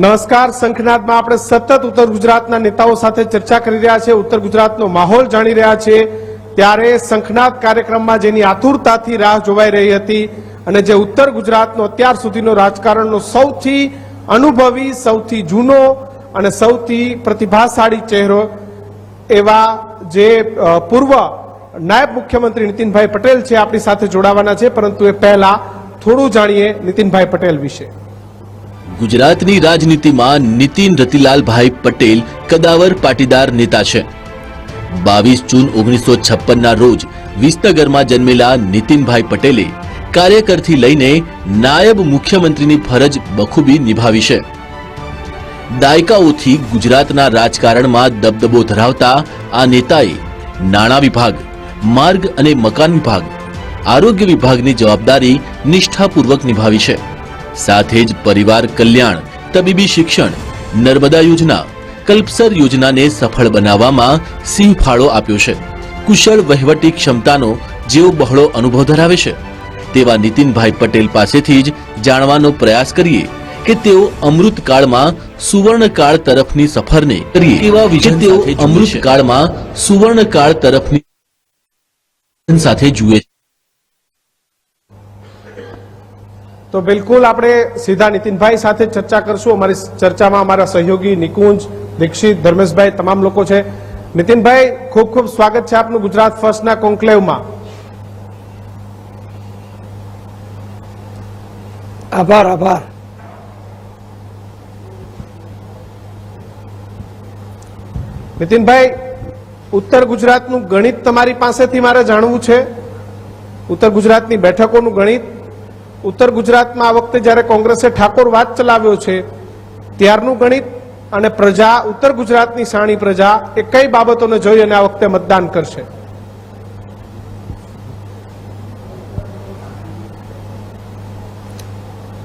નમસ્કાર. શંખનાદમાં આપણે સતત ઉત્તર ગુજરાતના નેતાઓ સાથે ચર્ચા કરી રહ્યા છે, ઉત્તર ગુજરાતનો માહોલ જાણી રહ્યા છે. ત્યારે શંખનાદ કાર્યક્રમમાં જેની આતુરતાથી રાહ જોવાઈ રહી હતી અને જે ઉત્તર ગુજરાતનો અત્યાર સુધીનો રાજકારણનો સૌથી અનુભવી, સૌથી જૂનો અને સૌથી પ્રતિભાશાળી ચહેરો એવા જે પૂર્વ નાયબ મુખ્યમંત્રી નીતિનભાઈ પટેલ છે આપણી સાથે જોડાવાના છે. પરંતુ એ પહેલા થોડું જાણીએ નીતિનભાઈ પટેલ વિશે. ગુજરાતની રાજનીતિમાં નીતિન રતિલાલભાઈ પટેલ કદાવર પાટીદાર નેતા છે. 22 જૂન 1956ના રોજ વિસનગરમાં જન્મેલા નીતિનભાઈ પટેલે કાર્યકરથી લઈને નાયબ મુખ્યમંત્રીની ફરજ બખૂબી નિભાવી છે. દાયકાઓથી ગુજરાતના રાજકારણમાં દબદબો ધરાવતા આ નેતાએ નાણાં વિભાગ, માર્ગ અને મકાન વિભાગ, આરોગ્ય વિભાગની જવાબદારી નિષ્ઠાપૂર્વક નિભાવી છે. સાથે જ પરિવાર કલ્યાણ, તબીબી શિક્ષણ, નર્મદા યોજના, કલ્પસર યોજનાને સફળ બનાવવામાં સિંહ ફાળો આપ્યો છે. કુશળ વહીવટી ક્ષમતાનો જેઓ બહોળો અનુભવ ધરાવે છે તેવા નીતિનભાઈ પટેલ પાસેથી જ જાણવાનો પ્રયાસ કરીએ કે તેઓ અમૃતકાળમાં સુવર્ણકાળ તરફની સફરને કરીએ કેવા વિજન તેઓ અમૃતકાળમાં સુવર્ણકાળ તરફની સાથે જુએ. તો બિલકુલ આપણે સીધા નીતિનભાઈ સાથે ચર્ચા કરશું. અમારી ચર્ચામાં અમારા સહયોગી નિકુંજ, દીક્ષિત, ધર્મેશભાઈ તમામ લોકો છે. નીતિનભાઈ, ખૂબ ખૂબ સ્વાગત છે આપનું ગુજરાત ફર્સ્ટના કોન્ક્લેવમાં. આભાર. નીતિનભાઈ, ઉત્તર ગુજરાતનું ગણિત તમારી પાસેથી મારે જાણવું છે. ઉત્તર ગુજરાતની બેઠકોનું ગણિત. ઉત્તર ગુજરાતમાં આ વખતે જ્યારે કોંગ્રેસે ઠાકોર વાદ ચલાવ્યો છે ત્યારનું ગણિત અને પ્રજા, ઉત્તર ગુજરાતની શાણી પ્રજા એ કઈ બાબતોને જોઈ અને આ વખતે મતદાન કરશે?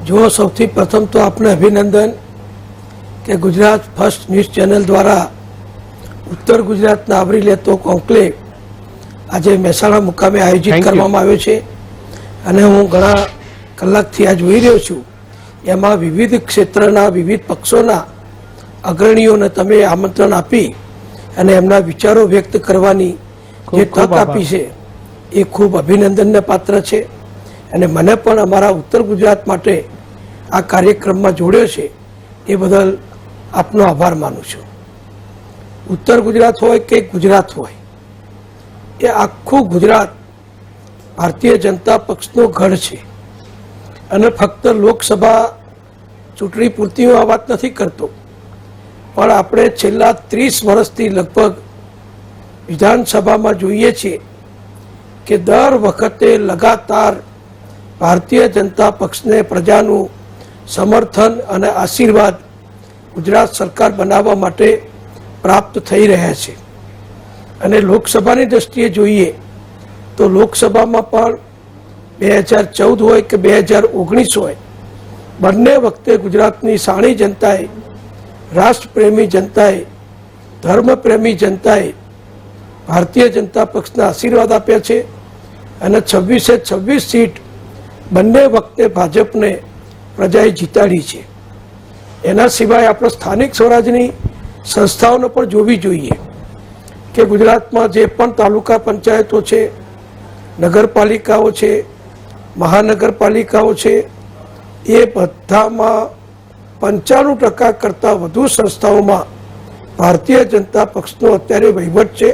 જો સૌથી પ્રથમ તો આપને અભિનંદન કે ગુજરાત ફર્સ્ટ ન્યૂઝ ચેનલ દ્વારા ઉત્તર ગુજરાતના આવરી લેતો કોન્ક્લેવ આજે મહેસાણા મુકામે આયોજિત કરવામાં આવ્યો છે. અને હું ઘણા કલાકથી આ જોઈ રહ્યો છું. એમાં વિવિધ ક્ષેત્રના વિવિધ પક્ષોના અગ્રણીઓને તમે આમંત્રણ આપી અને એમના વિચારો વ્યક્ત કરવાની જે તક આપી છે એ ખૂબ અભિનંદનને પાત્ર છે. અને મને પણ અમારા ઉત્તર ગુજરાત માટે આ કાર્યક્રમમાં જોડ્યો છે એ બદલ આપનો આભાર માનું છું. ઉત્તર ગુજરાત હોય કે ગુજરાત હોય, એ આખું ગુજરાત ભારતીય જનતા પક્ષનો ગઢ છે. અને ફક્ત લોકસભા ચૂંટણી પૂરતી હું આ વાત નથી કરતો, પણ આપણે છેલ્લા 30 વર્ષથી લગભગ વિધાનસભામાં જોઈએ છીએ કે દર વખતે લગાતાર ભારતીય જનતા પક્ષને પ્રજાનું સમર્થન અને આશીર્વાદ ગુજરાત સરકાર બનાવવા માટે પ્રાપ્ત થઈ રહ્યા છે. અને લોકસભાની દ્રષ્ટિએ જોઈએ તો લોકસભામાં પણ 2014 હોય કે 2019 હોય, બંને વખતે ગુજરાતની શાણી જનતાએ, રાષ્ટ્રપ્રેમી જનતાએ, ધર્મપ્રેમી જનતાએ ભારતીય જનતા પક્ષના આશીર્વાદ આપ્યા છે. અને 26 સીટ બંને વખતે ભાજપને પ્રજાએ જીતાડી છે. એના સિવાય આપણે સ્થાનિક સ્વરાજની સંસ્થાઓને પણ જોવી જોઈએ કે ગુજરાતમાં જે પણ તાલુકા પંચાયતો છે, નગરપાલિકાઓ છે, મહાનગરપાલિકાઓ છે, એ બધામાં 95% કરતાં વધુ સંસ્થાઓમાં ભારતીય જનતા પક્ષનો અત્યારે વહીવટ છે.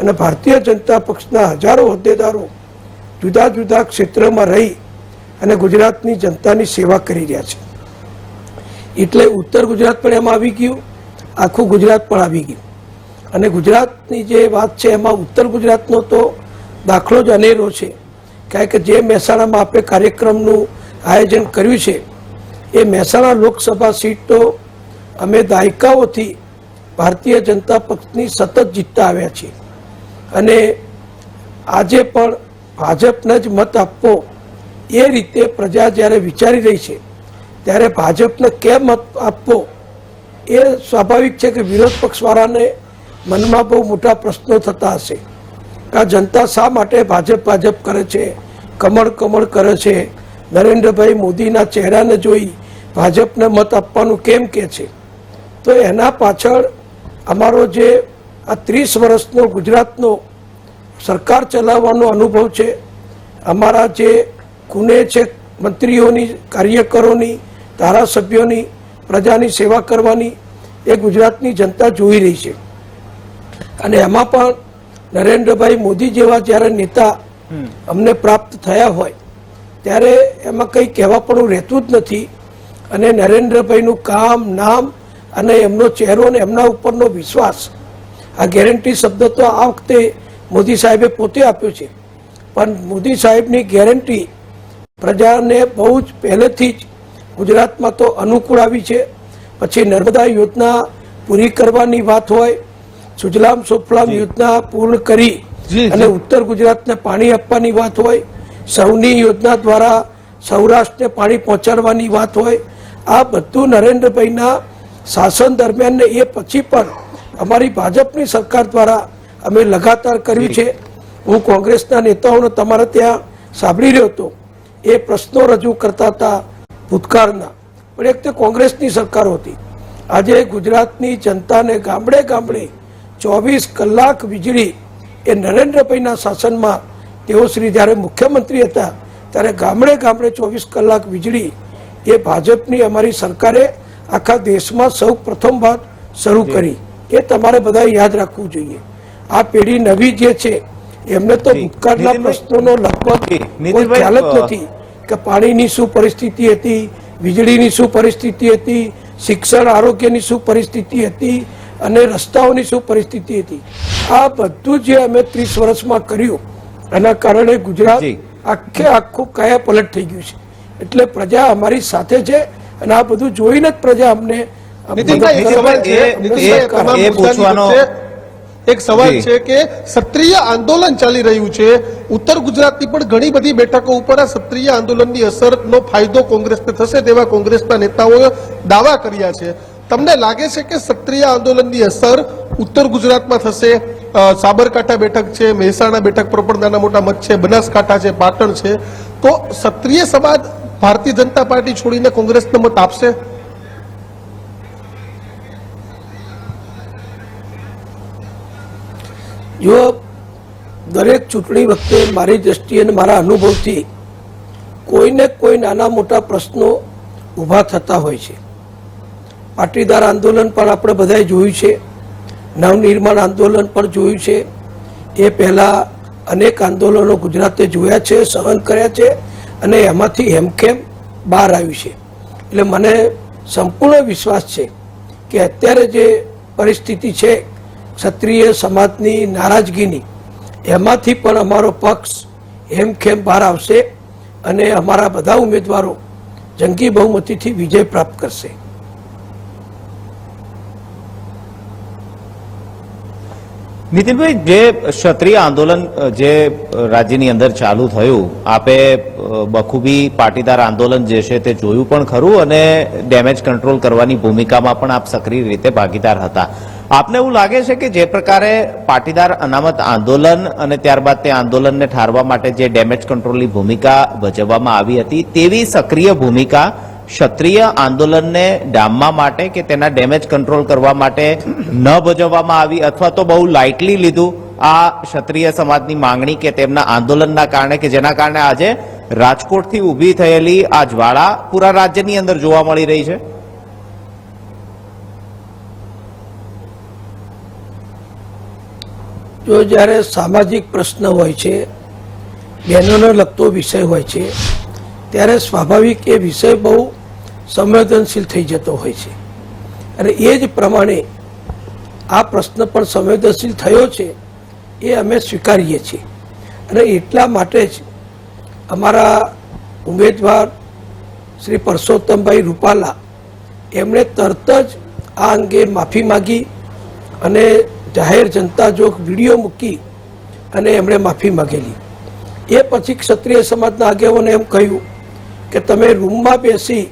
અને ભારતીય જનતા પક્ષના હજારો હોદ્દેદારો જુદા જુદા ક્ષેત્રમાં રહી અને ગુજરાતની જનતાની સેવા કરી રહ્યા છે. એટલે ઉત્તર ગુજરાત પણ એમાં આવી ગયું, આખું ગુજરાત પણ આવી ગયું. અને ગુજરાતની જે વાત છે એમાં ઉત્તર ગુજરાતનો તો દાખલો જ અનેરો છે. કારણ કે જે મહેસાણામાં આપણે કાર્યક્રમનું આયોજન કર્યું છે એ મહેસાણા લોકસભા સીટ તો અમે દાયકાઓથી ભારતીય જનતા પક્ષની સતત જીતતા આવ્યા છીએ. અને આજે પણ ભાજપને જ મત આપવો એ રીતે પ્રજા જ્યારે વિચારી રહી છે ત્યારે ભાજપને કેમ મત આપવો એ સ્વાભાવિક છે કે વિરોધ પક્ષવાળાને મનમાં બહુ મોટા પ્રશ્નો થતા હશે કે આ જનતા શા માટે ભાજપ કરે છે, કમળ કરે છે, નરેન્દ્રભાઈ મોદીના ચહેરાને જોઈ ભાજપને મત આપવાનું કેમ કે છે, તો એના પાછળ અમારો જે આ 30 વર્ષનો ગુજરાતનો સરકાર ચલાવવાનો અનુભવ છે, અમારા જે ગુને છે મંત્રીઓની, કાર્યકરોની, ધારાસભ્યોની, પ્રજાની સેવા કરવાની, એ ગુજરાતની જનતા જોઈ રહી છે. અને એમાં પણ નરેન્દ્રભાઈ મોદી જેવા જ્યારે નેતા અમને પ્રાપ્ત થયા હોય ત્યારે એમાં કંઈ કહેવા પણ રહેતું જ નથી. અને નરેન્દ્રભાઈનું કામ, નામ અને એમનો ચહેરો અને એમના ઉપરનો વિશ્વાસ, આ ગેરંટી શબ્દ તો આ વખતે મોદી સાહેબે પોતે આપ્યો છે, પણ મોદી સાહેબની ગેરંટી પ્રજાને બહુ જ પહેલેથી જ ગુજરાતમાં તો અનુકૂળ આવી છે. પછી નર્મદા યોજના પૂરી કરવાની વાત હોય, સુજલામ સુફલામ યોજના પૂર્ણ કરી અને ઉત્તર ગુજરાતને પાણી આપવાની વાત હોય, સૌની યોજના દ્વારા સૌરાષ્ટ્રને પાણી પહોંચાડવાની વાત હોય, આ બધું નરેન્દ્રભાઈના શાસન દરમિયાન ને એ પછી પણ અમારી ભાજપની સરકાર દ્વારા અમે લગાતાર કર્યું છે. હું કોંગ્રેસના નેતાઓને તમારા ત્યાં સાંભળી રહ્યો હતો, એ પ્રશ્નો રજૂ કરતા હતા ભૂતકાળના, પણ એક તો કોંગ્રેસની સરકારો હતી. આજે ગુજરાતની જનતાને ગામડે ગામડે 24 કલાક વીજળી એ નરેન્દ્રભાઈના શાસનમાં, તેઓ શ્રી જ્યારે મુખ્યમંત્રી હતા ત્યારે ગામડે ગામડે 24 કલાક વીજળી એ ભાજપની અમારી સરકારે આખા દેશમાં સૌ પ્રથમ વાર શરૂ કરી. એ તમારે બધા યાદ રાખવું જોઈએ. આ પેઢી નવી જે છે એમને તો ભૂતકાળના પ્રશ્નોનો લગભગ કોઈ ખ્યાલ જ નથી કે પાણીની શું પરિસ્થિતિ હતી, વીજળીની શું પરિસ્થિતિ હતી, શિક્ષણ આરોગ્યની શું પરિસ્થિતિ હતી અને રસ્તાઓની શું પરિસ્થિતિ હતી. આ બધું જે અમે 30 વર્ષમાં કર્યું એના કારણે ગુજરાત આખું કાયા પલટ થઈ ગયું છે. એટલે પ્રજા અમારી સાથે છે અને આ બધું જોઈને જ પ્રજા અમને એક સવાલ છે કે ક્ષત્રિય આંદોલન ચાલી રહ્યું છે ઉત્તર ગુજરાતની પણ ઘણી બધી બેઠકો ઉપર આ ક્ષત્રિય આંદોલનની અસરનો ફાયદો કોંગ્રેસને થશે તેવા કોંગ્રેસના નેતાઓએ દાવા કર્યા છે. તમને લાગે છે કે ક્ષત્રિય આંદોલનની અસર ઉત્તર ગુજરાતમાં થશે? સાબરકાંઠા બેઠક છે, મહેસાણા બેઠક પર પણ નાના મોટા મત છે, બનાસકાંઠા છે, પાટણ છે, તો ક્ષત્રિય સમાજ ભારતીય જનતા પાર્ટી છોડીને કોંગ્રેસને મત આપશે? જો દરેક ચૂંટણી વખતે મારી દ્રષ્ટિએ અને મારા અનુભવથી કોઈને કોઈ નાના મોટા પ્રશ્નો ઊભા થતા હોય છે. પાટીદાર આંદોલન પણ આપણે બધાએ જોયું છે, નવનિર્માણ આંદોલન પણ જોયું છે, એ પહેલાં અનેક આંદોલનો ગુજરાતે જોયા છે, સહન કર્યા છે અને એમાંથી હેમખેમ બહાર આવ્યું છે. એટલે મને સંપૂર્ણ વિશ્વાસ છે કે અત્યારે જે પરિસ્થિતિ છે ક્ષત્રિય સમાજની નારાજગીની, એમાંથી પણ અમારો પક્ષ હેમખેમ બહાર આવશે અને અમારા બધા ઉમેદવારો જંગી બહુમતીથી વિજય પ્રાપ્ત કરશે. નીતિનભાઈ, જે ક્ષત્રિય આંદોલન જે રાજ્યની અંદર ચાલુ થયું, આપે બખૂબી પાટીદાર આંદોલન જે છે તે જોયું પણ ખરું અને ડેમેજ કંટ્રોલ કરવાની ભૂમિકામાં પણ આપ સક્રિય રીતે ભાગીદાર હતા. આપને એવું લાગે છે કે જે પ્રકારે પાટીદાર અનામત આંદોલન અને ત્યારબાદ તે આંદોલનને ઠારવા માટે જે ડેમેજ કંટ્રોલની ભૂમિકા ભજવવામાં આવી હતી, તેવી સક્રિય ભૂમિકા ક્ષત્રિય આંદોલનને ડામવા માટે કે તેના ડેમેજ કંટ્રોલ કરવા માટે ન ભજવવામાં આવી અથવા તો બહુ લાઇટલી લીધું આ ક્ષત્રિય સમાજની માંગણી કે તેમના આંદોલનના કારણે, કે જેના કારણે આજે રાજકોટથી ઊભી થયેલી આ જ્વાળા પૂરા રાજ્યની અંદર જોવા મળી રહી છે? જો જ્યારે સામાજિક પ્રશ્ન હોય છે, બહેનોને લગતો વિષય હોય છે, ત્યારે સ્વાભાવિક એ વિષય બહુ સંવેદનશીલ થઈ જતો હોય છે અને એ જ પ્રમાણે આ પ્રશ્ન પણ સંવેદનશીલ થયો છે એ અમે સ્વીકારીએ છીએ. અને એટલા માટે જ અમારા ઉમેદવાર શ્રી પરસોત્તમભાઈ રૂપાલા એમણે તરત જ આ અંગે માફી માગી અને જાહેર જનતા જોગ વિડીયો મૂકી અને એમણે માફી માગેલી. એ પછી ક્ષત્રિય સમાજના આગેવાને એમ કહ્યું કે તમે રૂમમાં બેસી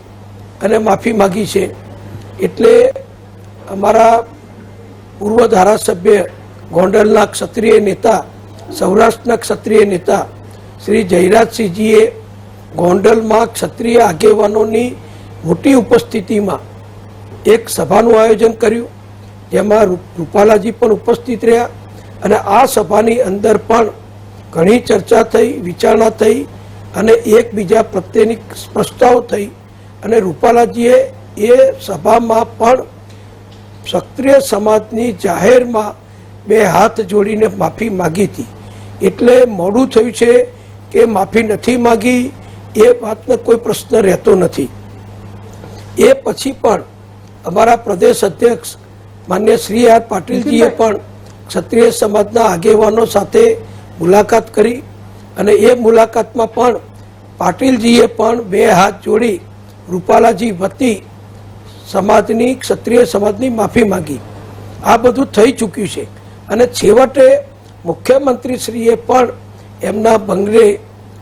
અને માફી માગી છે. એટલે અમારા પૂર્વ ધારાસભ્ય ગોંડલના ક્ષત્રિય નેતા, સૌરાષ્ટ્રના ક્ષત્રિય નેતા શ્રી જયરાજસિંહજીએ ગોંડલમાં ક્ષત્રિય આગેવાનોની મોટી ઉપસ્થિતિમાં એક સભાનું આયોજન કર્યું, જેમાં રૂપાલાજી પણ ઉપસ્થિત રહ્યા અને આ સભાની અંદર પણ ઘણી ચર્ચા થઈ, વિચારણા થઈ અને એકબીજા પ્રત્યેની પ્રસ્તાવ થઈ અને રૂપાલાજીએ એ સભામાં પણ ક્ષત્રિય સમાજની જાહેરમાં બે હાથ જોડીને માફી માગી હતી. એટલે મોડું થયું છે કે માફી નથી માગી એ વાતનો કોઈ પ્રશ્ન રહેતો નથી. એ પછી પણ અમારા પ્રદેશ અધ્યક્ષ માન્ય શ્રી આર પાટીલજીએ પણ ક્ષત્રિય સમાજના આગેવાનો સાથે મુલાકાત કરી અને એ મુલાકાતમાં પણ પાટીલજીએ પણ બે હાથ જોડી રૂપાલાજી વતી સમાજની ક્ષત્રિય સમાજની માફી માંગી. આ બધું થઈ ચૂક્યું છે અને છેવટે મુખ્યમંત્રીશ્રીએ પણ એમના બંગલે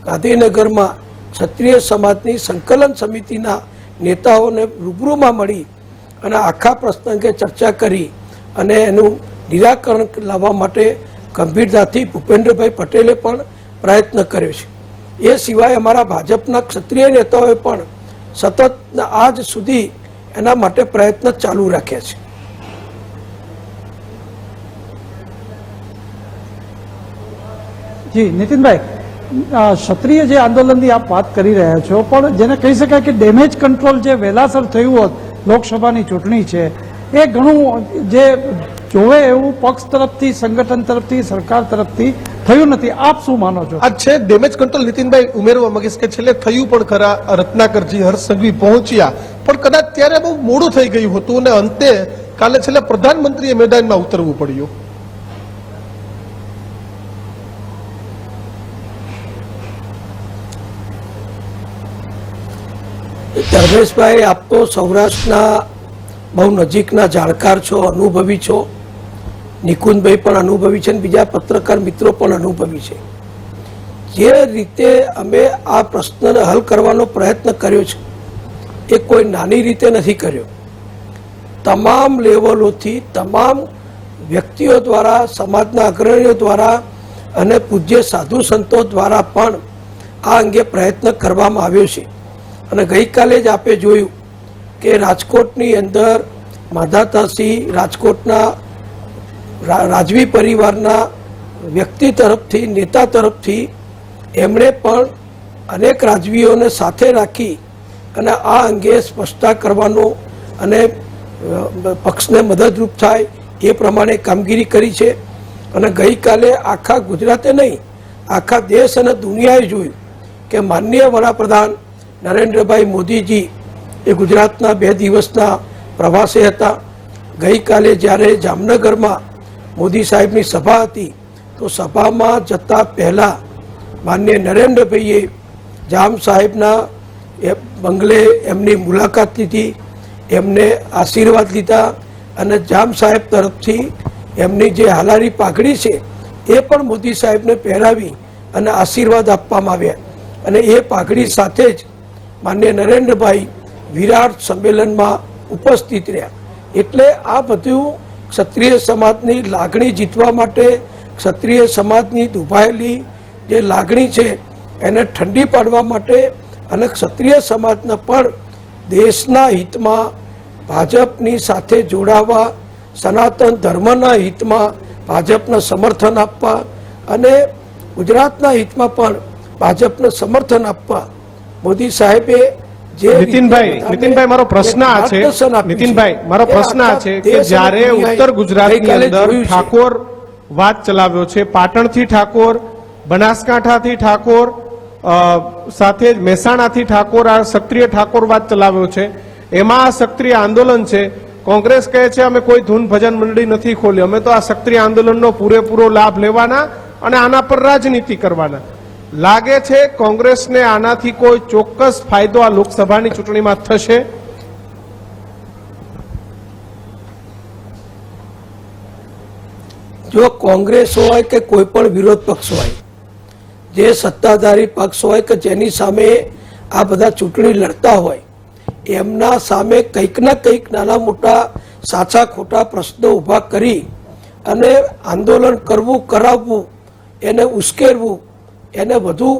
ગાંધીનગરમાં ક્ષત્રિય સમાજની સંકલન સમિતિના નેતાઓને રૂબરૂમાં મળી અને આખા પ્રસંગે ચર્ચા કરી અને એનું નિરાકરણ લાવવા માટે ગંભીરતાથી ભૂપેન્દ્રભાઈ પટેલે પણ પ્રયત્ન કર્યો છે. એ સિવાય અમારા ભાજપના ક્ષત્રિય નેતાઓએ પણ સતત આજ સુધી એના માટે પ્રયત્ન ચાલુ રાખ્યા છે. જી નીતિનભાઈ, ક્ષત્રિય જે આંદોલનની આપ વાત કરી રહ્યા છો, પણ જેને કહી શકાય કે ડેમેજ કંટ્રોલ જે વહેલાસર થયું હોત, લોકસભાની ચૂંટણી છે એ ઘણું જે જોવે એવું પક્ષ તરફથી, સંગઠન તરફથી, સરકાર તરફથી થયું નથી. આપ શું માનો છો? આ છે ડેમેજ કંટ્રોલ. નીતિનભાઈ ઉમેરવા માંગીશ કે છેલ્લે થયું પણ ખરા, રત્નાકરજી, હર્ષ સંઘવી પહોંચ્યા, પણ કદાચ ત્યારે બહુ મોડું થઈ ગયું હતું અને અંતે કાલે છેલ્લે પ્રધાનમંત્રીએ મેદાનમાં ઉતરવું પડ્યું. ધર્મેશભાઈ, આપ તો સૌરાષ્ટ્રના બહુ નજીકના જાણકાર છો, અનુભવી છો. નિકુંજભાઈ પણ અનુભવી છે અને બીજા પત્રકાર મિત્રો પણ અનુભવી છે. જે રીતે અમે આ પ્રશ્નને હલ કરવાનો પ્રયત્ન કર્યો છે એ કોઈ નાની રીતે નથી કર્યો. તમામ લેવલોથી, તમામ વ્યક્તિઓ દ્વારા, સમાજના અગ્રણીઓ દ્વારા અને પૂજ્ય સાધુ સંતો દ્વારા પણ આ અંગે પ્રયત્ન કરવામાં આવ્યો છે. અને ગઈકાલે જ આપે જોયું કે રાજકોટની અંદર માધાતાસિંહ, રાજકોટના રાજવી પરિવારના વ્યક્તિ તરફથી, નેતા તરફથી એમણે પણ અનેક રાજવીઓને સાથે રાખી અને આ અંગે સ્પષ્ટતા કરવાનો અને પક્ષને મદદરૂપ થાય એ પ્રમાણે કામગીરી કરી છે. અને ગઈકાલે આખા ગુજરાતે નહીં, આખા દેશ અને દુનિયાએ જોયું કે માનનીય વડાપ્રધાન નરેન્દ્રભાઈ મોદીજી એ ગુજરાતના 2 દિવસના પ્રવાસે હતા. ગઈકાલે જ્યારે જામનગરમાં મોદી સાહેબની સભા હતી તો સભામાં જતા પહેલાં માનનીય નરેન્દ્રભાઈએ જામ સાહેબના બંગલે એમની મુલાકાત લીધી, એમને આશીર્વાદ લીધા અને જામ સાહેબ તરફથી એમની જે હાલારી પાઘડી છે એ પણ મોદી સાહેબને પહેરાવી અને આશીર્વાદ આપવામાં આવ્યા. અને એ પાઘડી સાથે જ માનનીય નરેન્દ્રભાઈ વિરાટ સંમેલનમાં ઉપસ્થિત રહ્યા. એટલે આ બધું ક્ષત્રિય સમાજની લાગણી જીતવા માટે, ક્ષત્રિય સમાજની દુભાયેલી જે લાગણી છે એને ઠંડી પાડવા માટે અને ક્ષત્રિય સમાજને પણ દેશના હિતમાં ભાજપની સાથે જોડાવા, સનાતન ધર્મના હિતમાં ભાજપને સમર્થન આપવા અને ગુજરાતના હિતમાં પણ ભાજપને સમર્થન આપવા મોદી સાહેબે જે નીતિનભાઈ મારો પ્રશ્ન આ છે, નીતિનભાઈ મારો પ્રશ્ન આ છે કે જ્યારે ઉત્તર ગુજરાતની અંદર ઠાકોર વાત ચલાવ્યો છે, પાટણથી ઠાકોર, બનાસકાંઠાથી ઠાકોર, સાથે જ મહેસાણાથી ઠાકોર, આ ક્ષત્રિય ઠાકોર વાત ચલાવ્યો છે, એમાં આ ક્ષત્રિય આંદોલન છે. કોંગ્રેસ કહે છે અમે કોઈ ધૂન ભજન મંડળી નથી ખોલી, અમે તો આ ક્ષત્રિય આંદોલનનો પૂરેપૂરો લાભ લેવાના અને આના પર રાજનીતિ કરવાના. લાગે છે કોંગ્રેસને આનાથી કોઈ ચોક્કસ ફાયદો આ લોકસભાની ચૂંટણીમાં થશે? જો કોંગ્રેસ હોય કે કોઈ પણ વિરોધ પક્ષ હોય, જે સત્તાધારી પક્ષ હોય કે જેની સામે આ બધા ચૂંટણી લડતા હોય, એમના સામે કંઈક ના કંઈક નાના મોટા સાચા ખોટા પ્રશ્નો ઊભા કરી અને આંદોલન કરવું, કરાવવું, એને ઉશ્કેરવું, એને વધુ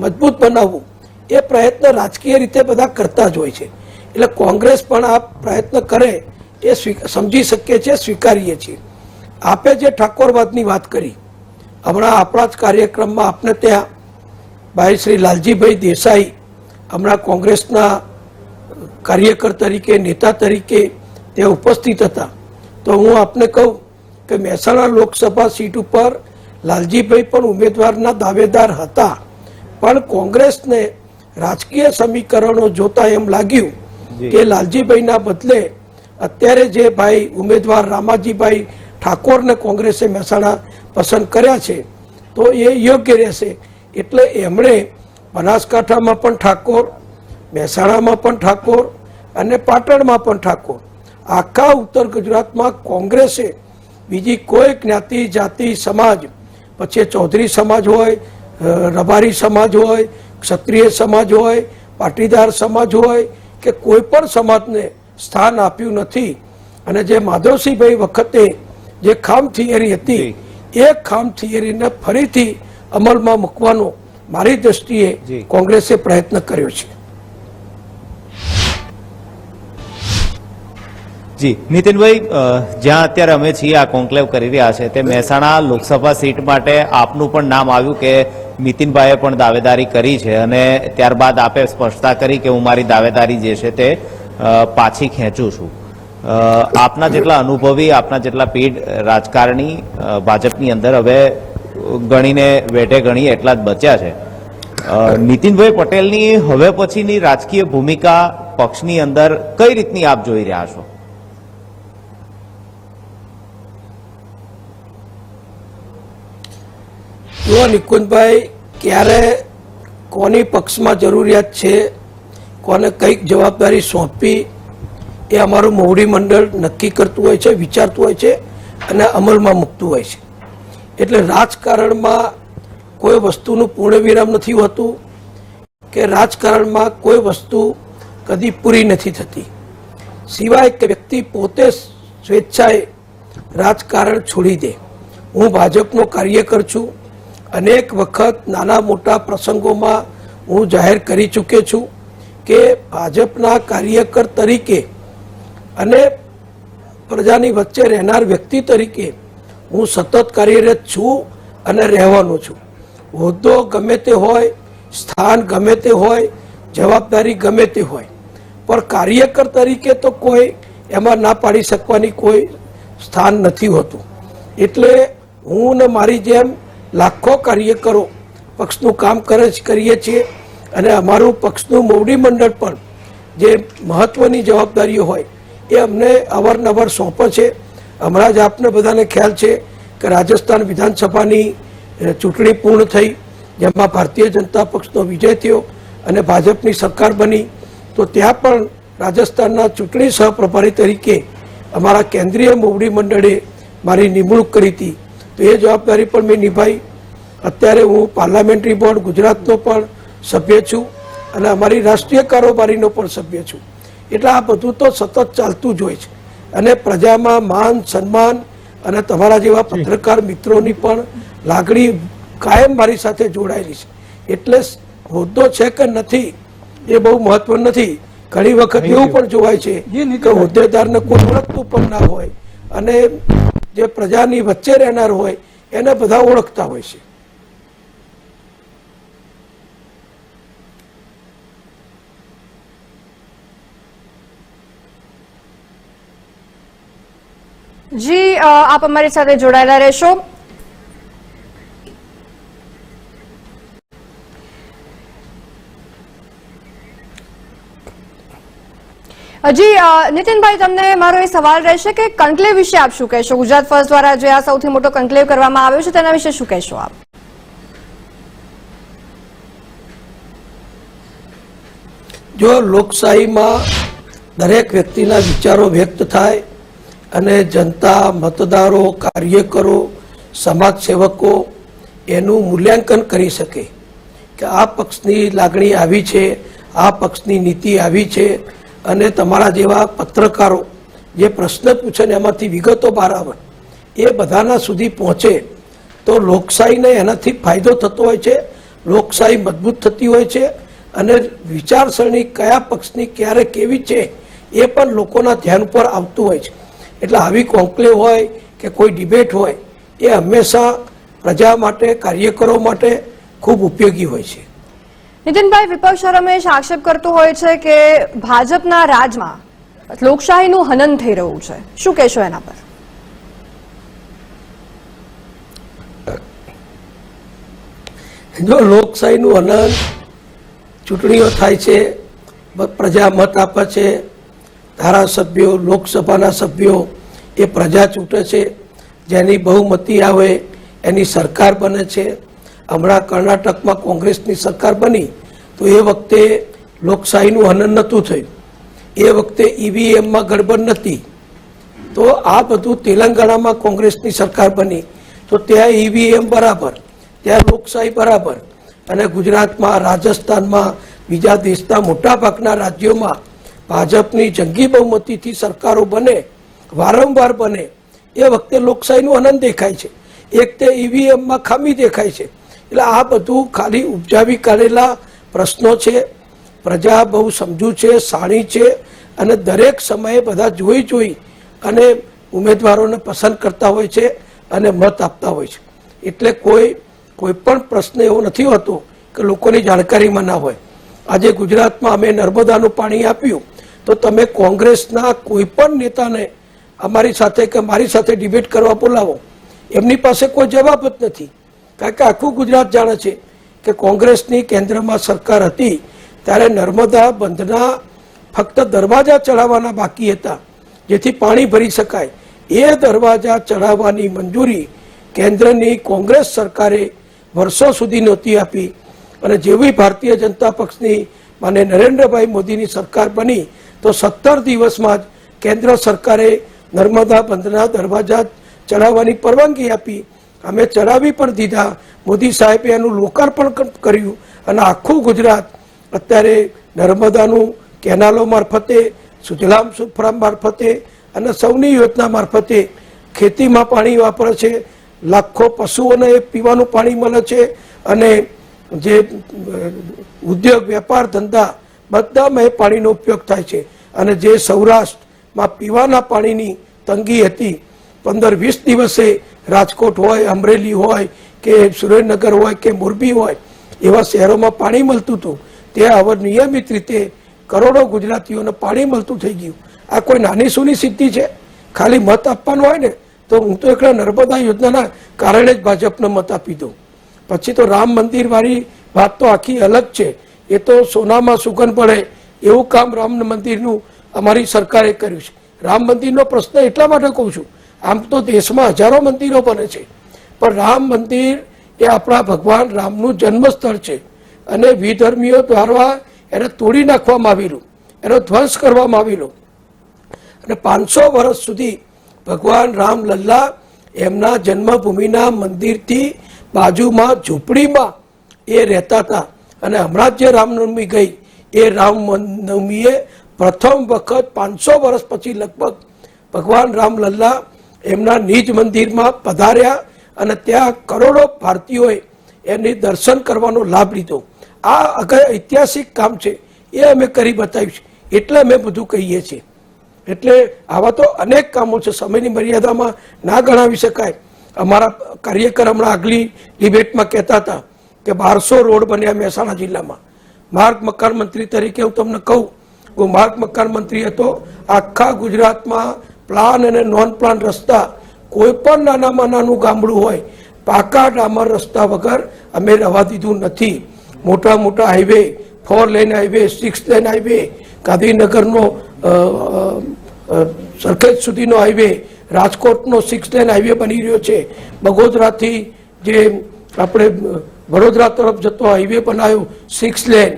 મજબૂત બનાવવું, એ પ્રયત્ન રાજકીય રીતે બધા કરતા જ હોય છે. એટલે કોંગ્રેસ પણ આ પ્રયત્ન કરે એ સમજી શકીએ છીએ, સ્વીકારીએ છીએ. આપે જે ઠાકોરવાદની વાત કરી, હમણાં આપણા જ કાર્યક્રમમાં આપને ત્યાં ભાઈ શ્રી લાલજીભાઈ દેસાઈ હમણાં કોંગ્રેસના કાર્યકર તરીકે, નેતા તરીકે તે ઉપસ્થિત હતા. તો હું આપને કહું કે મહેસાણા લોકસભા સીટ ઉપર લાલજીભાઈ પણ ઉમેદવારના દાવેદાર હતા, પણ કોંગ્રેસને રાજકીય સમીકરણો જોતા એમ લાગ્યું કે લાલજીભાઈના બદલે અત્યારે જે ભાઈ ઉમેદવાર રામાજીભાઈ ઠાકોરને કોંગ્રેસે મહેસાણા પસંદ કર્યા છે તો એ યોગ્ય રહેશે. એટલે એમણે બનાસકાંઠામાં પણ ઠાકોર, મહેસાણામાં પણ ઠાકોર અને પાટણમાં પણ ઠાકોર, આખા ઉત્તર ગુજરાતમાં કોંગ્રેસે બીજી કોઈ જ્ઞાતિ, જાતિ, સમાજ, પછી ચૌધરી સમાજ હોય, રબારી સમાજ હોય, ક્ષત્રિય સમાજ હોય, પાટીદાર સમાજ હોય કે કોઈ પણ સમાજને સ્થાન આપ્યું નથી. અને જે માધવસિંહભાઈ વખતે જે ખામ થિયરી હતી એ ખામ થિયરીને ફરીથી અમલમાં મૂકવાનો મારી દ્રષ્ટિએ કોંગ્રેસે પ્રયત્ન કર્યો છે. જી નીતિનભાઈ, જ્યાં અત્યારે અમે છીએ આ કોન્ક્લેવ કરી રહ્યા છે તે મહેસાણા લોકસભા સીટ માટે આપનું પણ નામ આવ્યું કે નીતિનભાઈએ પણ દાવેદારી કરી છે અને ત્યારબાદ આપે સ્પષ્ટતા કરી કે હું મારી દાવેદારી જે છે તે પાછી ખેંચું છું. આપના જેટલા અનુભવી, આપના જેટલા પીઢ રાજકારણી ભાજપની અંદર હવે ગણીને વેઢે ગણી એટલા જ બચ્યા છે. નીતિનભાઈ પટેલની હવે પછીની રાજકીય ભૂમિકા પક્ષની અંદર કઈ રીતની આપ જોઈ રહ્યા છો? જો નિકુંજભાઈ, ક્યારે કોની પક્ષમાં જરૂરિયાત છે, કોને કઈક જવાબદારી સોંપવી એ અમારું મોવડી મંડળ નક્કી કરતું હોય છે, વિચારતું હોય છે અને અમલમાં મૂકતું હોય છે. એટલે રાજકારણમાં કોઈ વસ્તુનું પૂર્ણવિરામ નથી હોતું કે રાજકારણમાં કોઈ વસ્તુ કદી પૂરી નથી થતી, સિવાય કે વ્યક્તિ પોતે સ્વેચ્છાએ રાજકારણ છોડી દે. હું ભાજપનો કાર્યકર છું. અનેક વખત નાના મોટા પ્રસંગોમાં હું જાહેર કરી ચૂક્યો છું કે ભાજપના કાર્યકર તરીકે અને પ્રજાની વચ્ચે રહેનાર વ્યક્તિ તરીકે હું સતત કાર્યરત છું અને રહેવાનો છું. હોદ્દો ગમે તે હોય, સ્થાન ગમે તે હોય, જવાબદારી ગમે તે હોય, પણ કાર્યકર તરીકે તો કોઈ એમાં ના પાડી શકવાની કોઈ સ્થાન નથી હોતું. એટલે હું ને મારી જેમ લાખો કાર્યકરો પક્ષનું કામ કરીએ છીએ અને અમારું પક્ષનું મોવડી મંડળ પણ જે મહત્વની જવાબદારીઓ હોય એ અમને અવારનવાર સોંપે છે. હમણાં જ આપને બધાને ખ્યાલ છે કે રાજસ્થાન વિધાનસભાની ચૂંટણી પૂર્ણ થઈ, જેમાં ભારતીય જનતા પક્ષનો વિજય થયો અને ભાજપની સરકાર બની. તો ત્યાં પણ રાજસ્થાનના ચૂંટણી સહપ્રભારી તરીકે અમારા કેન્દ્રીય મોવડી મંડળે મારી નિમણૂક કરી હતી. તો એ જવાબદારી પણ મેં નિભાઈ. અત્યારે હું પાર્લામેન્ટરી બોર્ડ ગુજરાતનો પણ સભ્ય છું અને અમારી રાષ્ટ્રીય કારોબારીનો પણ સભ્ય છું. એટલે આ બધું તો સતત ચાલતું જ હોય છે અને પ્રજામાં માન, સન્માન અને તમારા જેવા પત્રકાર મિત્રોની પણ લાગણી કાયમ મારી સાથે જોડાયેલી છે. એટલે હોદ્દો છે કે નથી એ બહુ મહત્વ નથી. ઘણી વખત એવું પણ જોવાય છે કે હોદ્દેદારને કોઈ ઓળખતું પણ ના હોય અને જે પ્રજાની વચ્ચે રહેનાર હોય એને બધા ઓળખતા હોય છે. જી, આપ અમારી સાથે જોડાયેલા રહેશો. જી નીતિનભાઈ, તમને મારો એ સવાલ રહેશે કે કન્ક્લેવ વિશે આપ શું કહેશો? ગુજરાત ફર્સ્ટ દ્વારા જે આ સૌથી મોટો કન્ક્લેવ કરવામાં આવ્યો છે તેના વિશે શું કહેશો આપ? જો લોકશાહીમાં દરેક વ્યક્તિના વિચારો વ્યક્ત થાય અને જનતા, મતદારો, કાર્યકરો, સમાજ સેવકો એનું મૂલ્યાંકન કરી શકે કે આ પક્ષની લાગણી આવી છે, આ પક્ષની નીતિ આવી છે અને તમારા જેવા પત્રકારો જે પ્રશ્ન પૂછે ને એમાંથી વિગતો બહાર આવે એ બધાના સુધી પહોંચે તો લોકશાહીને એનાથી ફાયદો થતો હોય છે, લોકશાહી મજબૂત થતી હોય છે અને વિચારસરણી કયા પક્ષની ક્યારે કેવી છે એ પણ લોકોના ધ્યાન ઉપર આવતું હોય છે. એટલે આવી કોન્ક્લેવ હોય કે કોઈ ડિબેટ હોય એ હંમેશા પ્રજા માટે, કાર્યકરો માટે ખૂબ ઉપયોગી હોય છે. નીતિનભાઈ, વિપક્ષ રમેશ આક્ષેપ કરતું હોય છે કે ભાજપના રાજમાં લોકશાહીનું હનન થઈ રહ્યું છે, શું કહેશો એના પર? જો લોકશાહીનું હનન, ચૂંટણીઓ થાય છે, પ્રજા મત આપે છે, ધારાસભ્યો, લોકસભાના સભ્યો એ પ્રજા ચૂંટે છે, જેની બહુમતી આવે એની સરકાર બને છે. હમણાં કર્ણાટકમાં કોંગ્રેસની સરકાર બની તો એ વખતે લોકશાહીનું હનન નહોતું થયું, એ વખતે ઈવીએમમાં ગડબડ નથી. તો આ બધું તેલંગાણામાં કોંગ્રેસની સરકાર બની તો ત્યાં ઈવીએમ બરાબર, ત્યાં લોકશાહી બરાબર, અને ગુજરાતમાં, રાજસ્થાનમાં, બીજા દેશના મોટાભાગના રાજ્યોમાં ભાજપની જંગી બહુમતીથી સરકારો બને, વારંવાર બને, એ વખતે લોકશાહીનું હનન દેખાય છે. એક તે ઈવીએમમાં ખામી દેખાય છે. એટલે આ બધું ખાલી ઉપજાવી કાઢેલા પ્રશ્નો છે. પ્રજા બહુ સમજુ છે, શાણી છે, અને દરેક સમયે બધા જોઈ અને ઉમેદવારોને પસંદ કરતા હોય છે અને મત આપતા હોય છે. એટલે કોઈ પણ પ્રશ્ન એવો નથી હોતો કે લોકોની જાણકારીમાં ના હોય. આજે ગુજરાતમાં અમે નર્મદાનું પાણી આપ્યું તો તમે કોંગ્રેસના કોઈ પણ નેતાને અમારી સાથે કે મારી સાથે ડિબેટ કરવા બોલાવો, એમની પાસે કોઈ જવાબ જ નથી. કારણ કે આખું ગુજરાત જાણે છે કે કોંગ્રેસની કેન્દ્રમાં સરકાર હતી ત્યારે નર્મદા બંધના ફક્ત દરવાજા ચડાવવાના બાકી હતા જેથી પાણી ભરી શકાય. એ દરવાજા ચડાવવાની મંજૂરી કેન્દ્રની કોંગ્રેસ સરકારે વર્ષો સુધી નહોતી આપી. અને જેવી ભારતીય જનતા પક્ષની માને નરેન્દ્રભાઈ મોદીની સરકાર બની તો 17 દિવસમાં જ કેન્દ્ર સરકારે નર્મદા બંધના દરવાજા ચડાવવાની પરવાનગી આપી. અમે ચડાવી પણ દીધા. મોદી સાહેબે એનું લોકાર્પણ કર્યું અને આખું ગુજરાત અત્યારે નર્મદાનું કેનાલો મારફતે, સુજલામ સુફલામ મારફતે અને સૌની યોજના મારફતે ખેતીમાં પાણી વાપરે છે. લાખો પશુઓને પીવાનું પાણી મળે છે અને જે ઉદ્યોગ, વેપાર, ધંધા બધામાં એ પાણીનો ઉપયોગ થાય છે. અને જે સૌરાષ્ટ્રમાં પીવાના પાણીની તંગી હતી, 15-20 દિવસે રાજકોટ હોય, અમરેલી હોય કે સુરેન્દ્રનગર હોય કે મોરબી હોય એવા શહેરોમાં પાણી મળતું હતું, ત્યાં હવે નિયમિત રીતે કરોડો ગુજરાતીઓને પાણી મળતું થઈ ગયું. આ કોઈ નાની સૂની સિદ્ધિ છે? ખાલી મત આપવાનું હોય ને તો હું તો એકલા નર્મદા યોજનાના કારણે જ ભાજપને મત આપી દઉં. પછી તો રામ મંદિર વાળી વાત તો આખી અલગ છે. એ તો સોનામાં સુગંધ પડે એવું કામ રામ મંદિરનું અમારી સરકારે કર્યું છે. રામ મંદિરનો પ્રશ્ન એટલા માટે કહું છું, આમ તો દેશમાં હજારો મંદિરો બને છે, પણ રામ મંદિર એ આપણા ભગવાન રામનું જન્મસ્થળ છે અને વિધર્મીઓ દ્વારા એને તોડી નાખવામાં આવેલું, એનો ધ્વંસ કરવામાં આવેલો. અને 500 વર્ષ સુધી ભગવાન રામ લલ્લા એમના જન્મભૂમિના મંદિરથી બાજુમાં ઝૂંપડીમાં એ રહેતા હતા. અને હમણાં જ જે રામનવમી ગઈ એ રામનવમીએ પ્રથમ વખત 500 વર્ષ પછી લગભગ ભગવાન રામ લલ્લા એમના નિજ મંદિરમાં પધાર્યા અને ત્યાં કરોડો ભારતીયોએ એની દર્શન કરવાનો લાભ લીધો. આ ઐતિહાસિક કામ છે, એ અમે કરી બતાવ્યું છે, એટલે અમે બધું કહીએ છીએ. એટલે આવા તો અનેક કામો છે, સમયની મર્યાદામાં ના ગણાવી શકાય. અમારા કાર્યકર હમણાં આગલી ડિબેટમાં કહેતા હતા કે 1200 રોડ બન્યા મહેસાણા જિલ્લામાં. માર્ગ મકાન મંત્રી તરીકે હું તમને કહું, હું માર્ગ મકાન મંત્રી હતો. આખા ગુજરાતમાં પ્લાન અને નોન પ્લાન રસ્તા, કોઈ પણ નાનામાં નાનું ગામડું હોય, પાકા ડામર રસ્તા વગર અમે રવા દીધું નથી. મોટા મોટા highway, 4 lane highway, 6 lane highway, ગાંધીનગરનો સરખેજ સુધીનો હાઈવે, રાજકોટનો 6 લેન હાઈવે બની રહ્યો છે. બગોદરાથી જે આપણે વડોદરા તરફ જતો હાઈવે બનાવ્યો 6 લેન,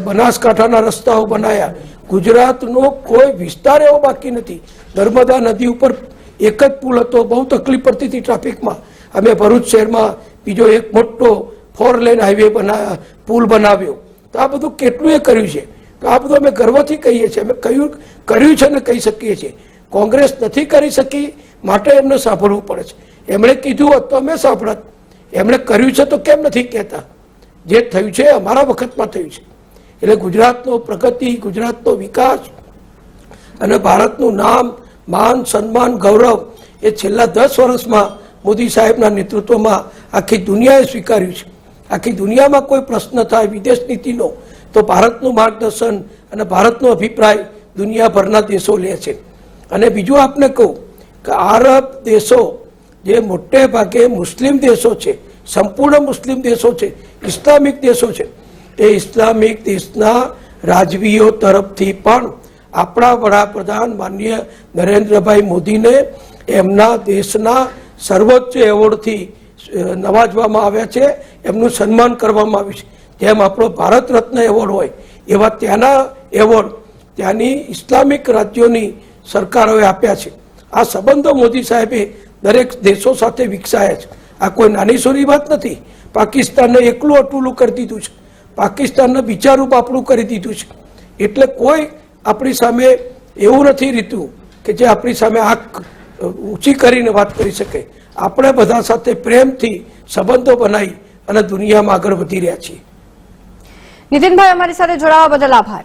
બનાસકાંઠાના રસ્તાઓ બનાવ્યા. ગુજરાતનો કોઈ વિસ્તાર એવો બાકી નથી. નર્મદા નદી ઉપર એક જ પુલ હતો, બહુ તકલીફ પડતી હતી ટ્રાફિકમાં. અમે ભરૂચ શહેરમાં બીજો એક મોટો 4 લેન હાઈવે પુલ બનાવ્યો. તો આ બધું કેટલું એ કર્યું છે. તો આ બધું અમે ગર્વથી કહીએ છીએ. અમે કર્યું છે ને કહી શકીએ છીએ. કોંગ્રેસ નથી કરી શકી માટે એમને સાંભળવું પડે છે. એમણે કીધું હોત તો અમે સાંભળત. એમણે કર્યું છે તો કેમ નથી કહેતા? જે થયું છે અમારા વખતમાં થયું છે. એટલે ગુજરાતનો પ્રગતિ, ગુજરાતનો વિકાસ અને ભારતનું નામ, માન, સન્માન, ગૌરવ એ છેલ્લા 10 વર્ષમાં મોદી સાહેબના નેતૃત્વમાં આખી દુનિયાએ સ્વીકાર્યું છે. આખી દુનિયામાં કોઈ પ્રશ્ન થાય વિદેશ નીતિનો તો ભારતનું માર્ગદર્શન અને ભારતનો અભિપ્રાય દુનિયાભરના દેશો લે છે. અને બીજું આપને કહું કે આરબ દેશો જે મોટે ભાગે મુસ્લિમ દેશો છે, સંપૂર્ણ મુસ્લિમ દેશો છે, ઇસ્લામિક દેશો છે, એ ઇસ્લામિક દેશના રાજવીઓ તરફથી પણ આપણા વડાપ્રધાન માનનીય નરેન્દ્રભાઈ મોદીને એમના દેશના સર્વોચ્ચ એવોર્ડથી નવાજવામાં આવ્યા છે, એમનું સન્માન કરવામાં આવ્યું છે. જેમ આપણો ભારત રત્ન એવોર્ડ હોય એવા ત્યાંના એવોર્ડ ત્યાંની ઇસ્લામિક રાજ્યોની સરકારોએ આપ્યા છે. આ સંબંધો મોદી સાહેબે દરેક દેશો સાથે વિકસાયા છે. આ કોઈ નાની સોની વાત નથી. પાકિસ્તાનને એકલું અટુલું કરી દીધું છે, પાકિસ્તાનને બિચારું આપણું કરી દીધું છે. એટલે કોઈ આપણી સામે એવું નથી રીતું કે જે આપણી સામે આંખ ઊંચી કરીને વાત કરી શકે. આપણે બધા સાથે પ્રેમથી સંબંધો બનાવી અને દુનિયામાં આગળ વધી રહ્યા છીએ. નીતિનભાઈ, અમારી સાથે જોડાવા બદલ આભાર.